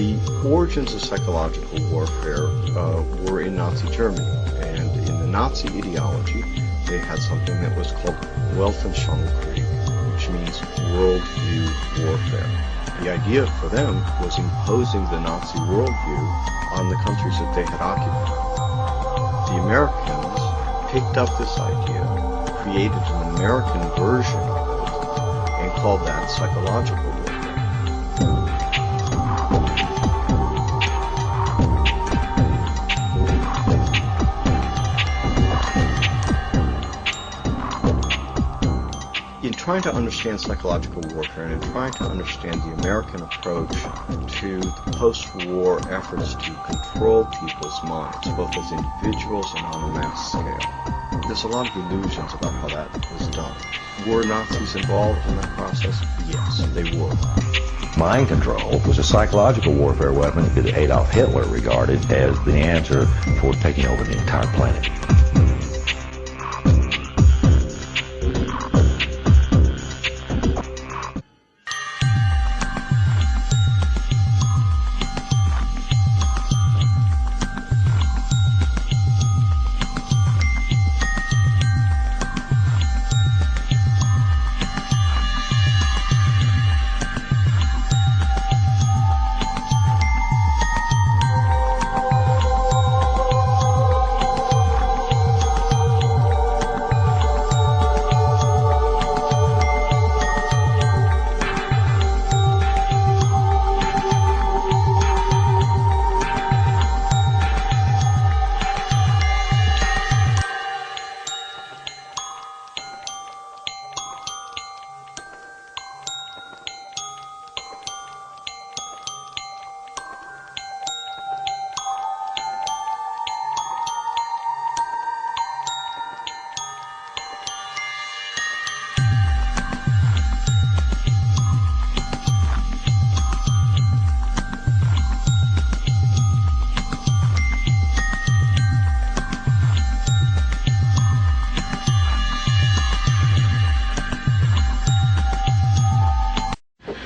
The origins of psychological warfare were in Nazi Germany, and in the Nazi ideology, they had something that was called Weltanschauungskrieg, which means worldview warfare. The idea for them was imposing the Nazi worldview on the countries that they had occupied. The Americans picked up this idea, created an American version of it, and called that psychological warfare. In trying to understand psychological warfare and in trying to understand the American approach to the post-war efforts to control people's minds, both as individuals and on a mass scale, there's a lot of illusions about how that was done. Were Nazis involved in that process? Yes, they were. Mind control was a psychological warfare weapon that Adolf Hitler regarded as the answer for taking over the entire planet.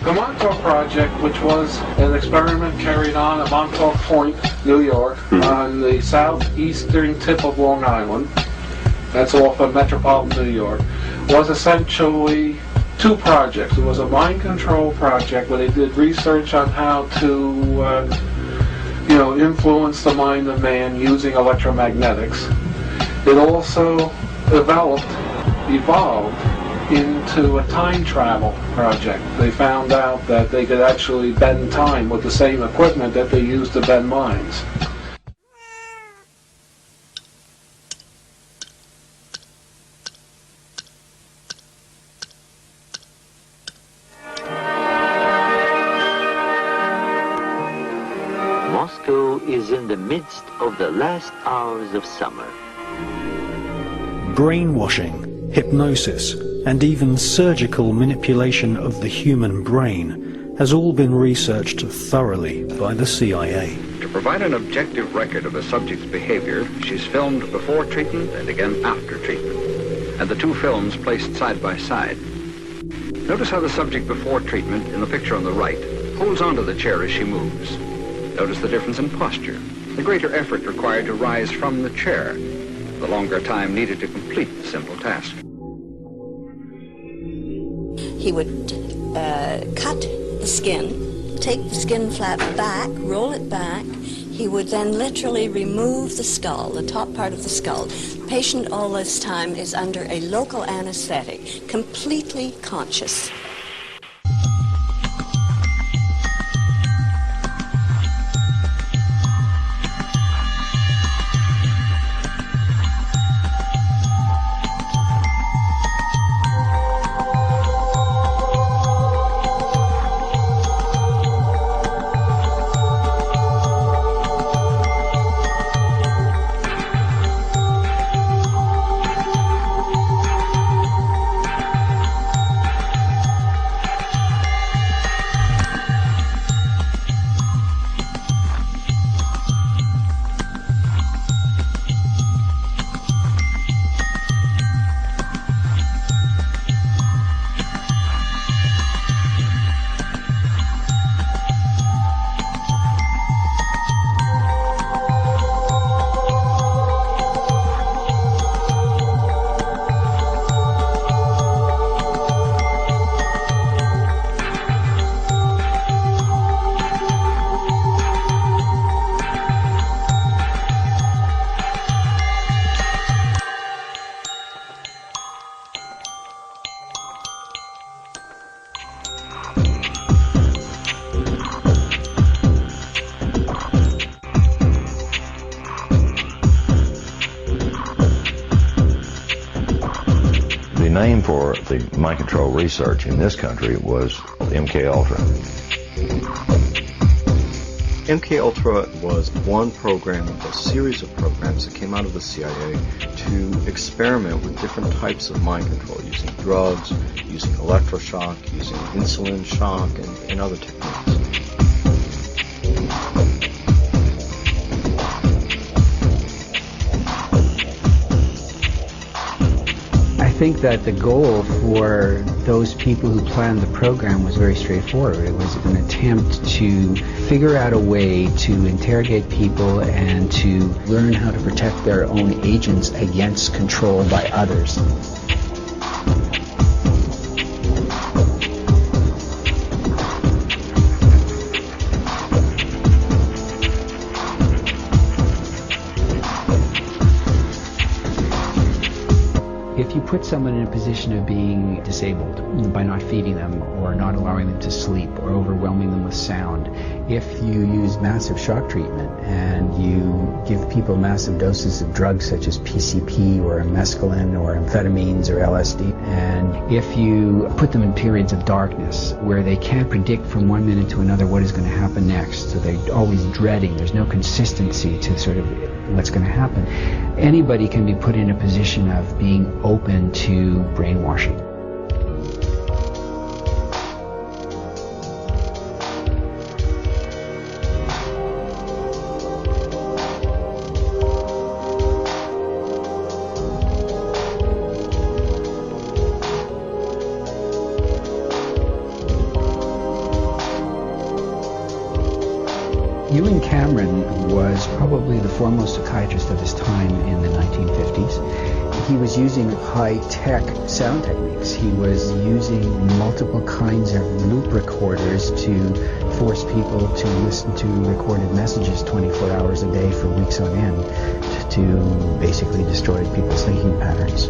The Montauk Project, which was an experiment carried on at Montauk Point, New York, on the southeastern tip of Long Island, that's off of metropolitan New York, was essentially two projects. It was a mind control project where they did research on how to influence the mind of man using electromagnetics. It also evolved into a time travel project. They found out that they could actually bend time with the same equipment that they used to bend minds. Moscow is in the midst of the last hours of summer. Brainwashing, hypnosis, and even surgical manipulation of the human brain has all been researched thoroughly by the CIA. To provide an objective record of a subject's behavior, she's filmed before treatment and again after treatment, and the two films placed side by side. Notice how the subject before treatment, in the picture on the right, holds onto the chair as she moves. Notice the difference in posture, the greater effort required to rise from the chair, the longer time needed to complete the simple task. He would cut the skin, take the skin flap back, roll it back. He would then literally remove the skull, the top part of the skull. The patient all this time is under a local anesthetic, completely conscious. name for the mind control research in this country was MK Ultra. MK Ultra was one program of a series of programs that came out of the CIA to experiment with different types of mind control, using drugs, using electroshock, using insulin shock, and other techniques. I think that the goal for those people who planned the program was very straightforward. It was an attempt to figure out a way to interrogate people and to learn how to protect their own agents against control by others. If you put someone in a position of being disabled by not feeding them or not allowing them to sleep or overwhelming them with sound, if you use massive shock treatment and you give people massive doses of drugs such as PCP or mescaline or amphetamines or LSD, and if you put them in periods of darkness where they can't predict from one minute to another what is going to happen next, so they're always dreading, there's no consistency to sort of what's going to happen, anybody can be put in a position of being open to brainwashing. Ewan Cameron was probably the foremost psychiatrist of his time in the 1950s. He was using high-tech sound techniques. He was using multiple kinds of loop recorders to force people to listen to recorded messages 24 hours a day for weeks on end to basically destroy people's thinking patterns.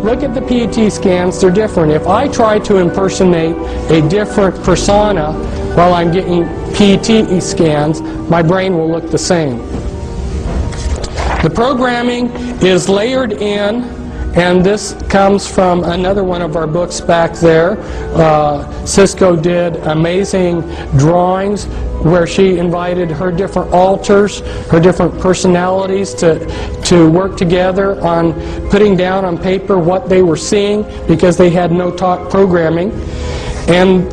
Look at the PET scans, they're different. If I try to impersonate a different persona while I'm getting PET scans, my brain will look the same. The programming is layered in, and this comes from another one of our books back there. Cisco did amazing drawings where she invited her different alters, her different personalities to work together on putting down on paper what they were seeing, because they had no talk programming. And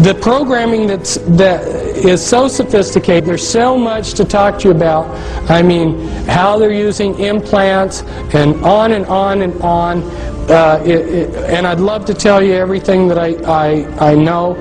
the programming that is so sophisticated, there's so much to talk to you about. I mean, how they're using implants and on and on and on. And I'd love to tell you everything that I know,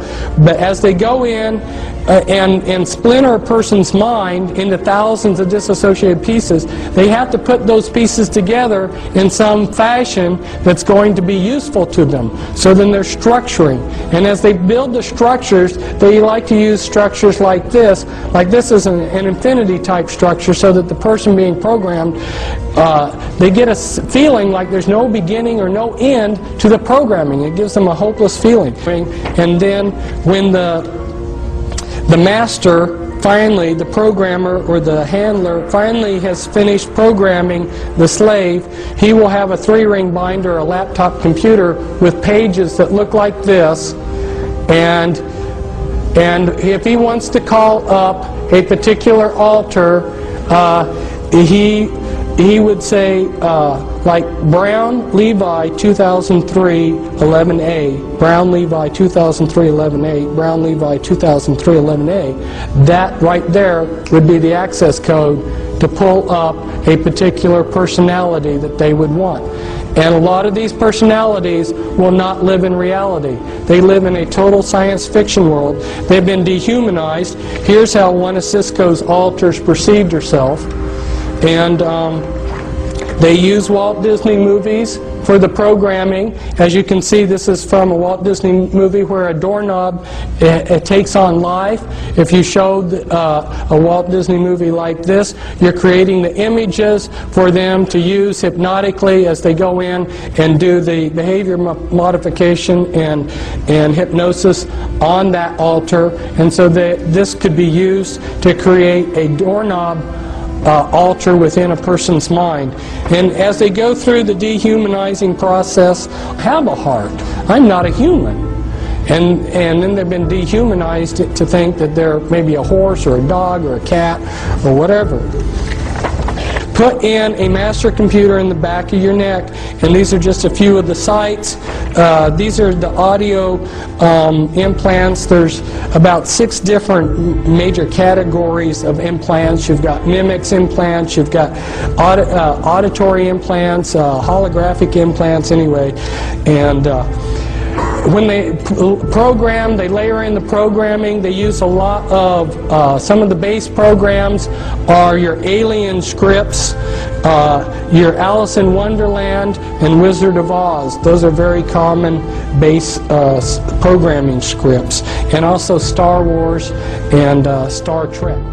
but as they go in and splinter a person's mind into thousands of disassociated pieces, they have to put those pieces together in some fashion that's going to be useful to them. So then they're structuring. And as they build the structures, they like to use structures like this. Like this is an infinity type structure, so that the person being programmed, they get a feeling like there's no beginning or no end to the programming. It gives them a hopeless feeling. And then when the master finally, the programmer or the handler finally has finished programming the slave, he will have a 3-ring binder, a laptop computer with pages that look like this, and if he wants to call up a particular alter, he would say, like Brown Levi 2003 11A, Brown Levi 2003 11A, Brown Levi 2003 11A. That right there would be the access code to pull up a particular personality that they would want. And a lot of these personalities will not live in reality. They live in a total science fiction world. They've been dehumanized. Here's how one of Cisco's alters perceived herself. And they use Walt Disney movies for the programming. As you can see, this is from a Walt Disney movie where a doorknob it takes on life. If you showed a Walt Disney movie like this, you're creating the images for them to use hypnotically as they go in and do the behavior modification and hypnosis on that altar. And so this could be used to create a doorknob alter within a person's mind. And as they go through the dehumanizing process, have a heart. I'm not a human. And then they've been dehumanized to think that they're maybe a horse or a dog or a cat or whatever. Put in a master computer in the back of your neck, and these are just a few of the sites. These are the audio implants. There's about 6 different major categories of implants. You've got mimics implants, you've got auditory implants, holographic implants anyway. And when they program, they layer in the programming. They use a lot of, some of the base programs are your Alien scripts, your Alice in Wonderland, and Wizard of Oz. Those are very common base programming scripts. And also Star Wars and Star Trek.